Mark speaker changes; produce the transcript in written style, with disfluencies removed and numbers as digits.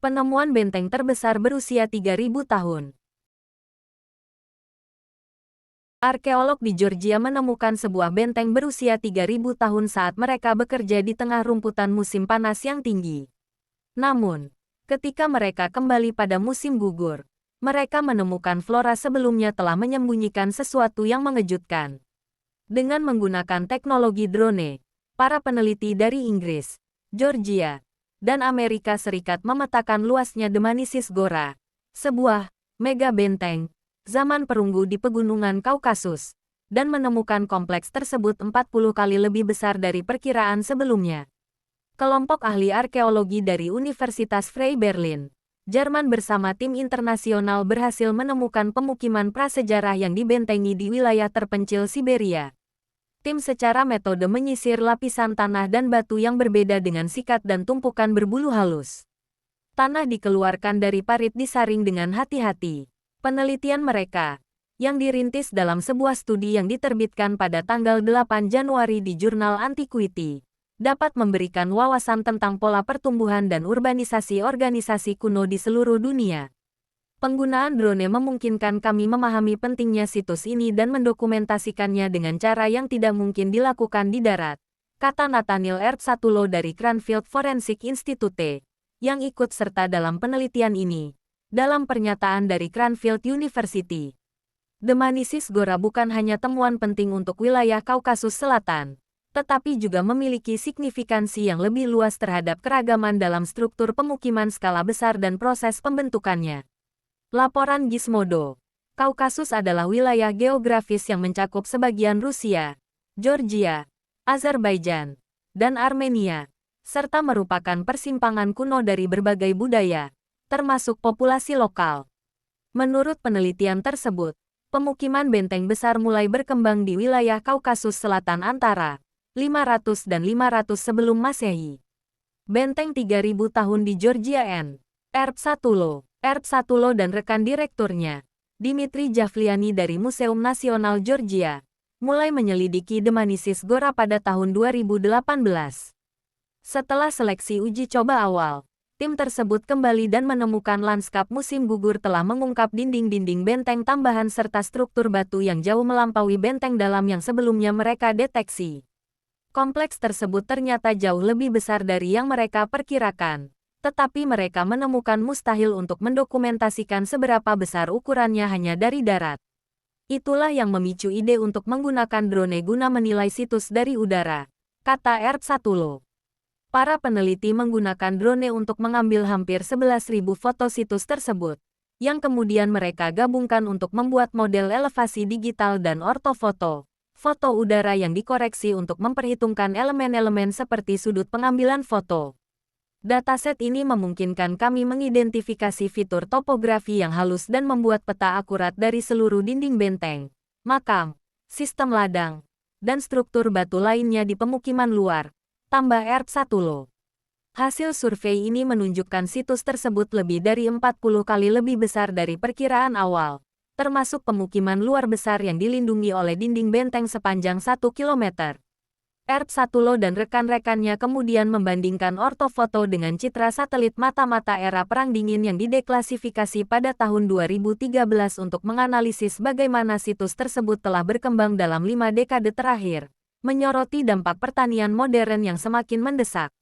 Speaker 1: Penemuan benteng terbesar berusia 3.000 tahun. Arkeolog di Georgia menemukan sebuah benteng berusia 3.000 tahun saat mereka bekerja di tengah rumputan musim panas yang tinggi. Namun, ketika mereka kembali pada musim gugur, mereka menemukan flora sebelumnya telah menyembunyikan sesuatu yang mengejutkan. Dengan menggunakan teknologi drone, para peneliti dari Inggris, Georgia, dan Amerika Serikat memetakan luasnya Dmanisi Gora, sebuah mega benteng zaman perunggu di pegunungan Kaukasus, dan menemukan kompleks tersebut 40 kali lebih besar dari perkiraan sebelumnya. Kelompok ahli arkeologi dari Universitas Freie Berlin, Jerman bersama tim internasional berhasil menemukan pemukiman prasejarah yang dibentengi di wilayah terpencil Siberia. Tim secara metode menyisir lapisan tanah dan batu yang berbeda dengan sikat dan tumpukan berbulu halus. Tanah dikeluarkan dari parit disaring dengan hati-hati. Penelitian mereka, yang dirintis dalam sebuah studi yang diterbitkan pada tanggal 8 Januari di Jurnal Antiquity, dapat memberikan wawasan tentang pola pertumbuhan dan urbanisasi organisasi kuno di seluruh dunia. Penggunaan drone memungkinkan kami memahami pentingnya situs ini dan mendokumentasikannya dengan cara yang tidak mungkin dilakukan di darat, kata Nathaniel Ersatulo dari Cranfield Forensic Institute, yang ikut serta dalam penelitian ini, dalam pernyataan dari Cranfield University. Dmanisi Gora bukan hanya temuan penting untuk wilayah Kaukasus Selatan, tetapi juga memiliki signifikansi yang lebih luas terhadap keragaman dalam struktur pemukiman skala besar dan proses pembentukannya. Laporan Gizmodo. Kaukasus adalah wilayah geografis yang mencakup sebagian Rusia, Georgia, Azerbaijan, dan Armenia, serta merupakan persimpangan kuno dari berbagai budaya, termasuk populasi lokal. Menurut penelitian tersebut, pemukiman benteng besar mulai berkembang di wilayah Kaukasus Selatan antara 500 dan 500 sebelum Masehi. Benteng 3.000 tahun di Georgia N. Ersatulo dan rekan direkturnya, Dimitri Javliani dari Museum Nasional Georgia, mulai menyelidiki Dmanisi Gora pada tahun 2018. Setelah seleksi uji coba awal, tim tersebut kembali dan menemukan lanskap musim gugur telah mengungkap dinding-dinding benteng tambahan serta struktur batu yang jauh melampaui benteng dalam yang sebelumnya mereka deteksi. Kompleks tersebut ternyata jauh lebih besar dari yang mereka perkirakan. Tetapi mereka menemukan mustahil untuk mendokumentasikan seberapa besar ukurannya hanya dari darat. Itulah yang memicu ide untuk menggunakan drone guna menilai situs dari udara, kata Ersatulo. Para peneliti menggunakan drone untuk mengambil hampir 11.000 foto situs tersebut, yang kemudian mereka gabungkan untuk membuat model elevasi digital dan ortofoto, foto udara yang dikoreksi untuk memperhitungkan elemen-elemen seperti sudut pengambilan foto. Dataset ini memungkinkan kami mengidentifikasi fitur topografi yang halus dan membuat peta akurat dari seluruh dinding benteng, makam, sistem ladang, dan struktur batu lainnya di pemukiman luar, tambah Ersatulo. Hasil survei ini menunjukkan situs tersebut lebih dari 40 kali lebih besar dari perkiraan awal, termasuk pemukiman luar besar yang dilindungi oleh dinding benteng sepanjang 1 kilometer. Ersatulo dan rekan-rekannya kemudian membandingkan ortofoto dengan citra satelit mata-mata era Perang Dingin yang dideklasifikasi pada tahun 2013 untuk menganalisis bagaimana situs tersebut telah berkembang dalam 5 dekade terakhir, menyoroti dampak pertanian modern yang semakin mendesak.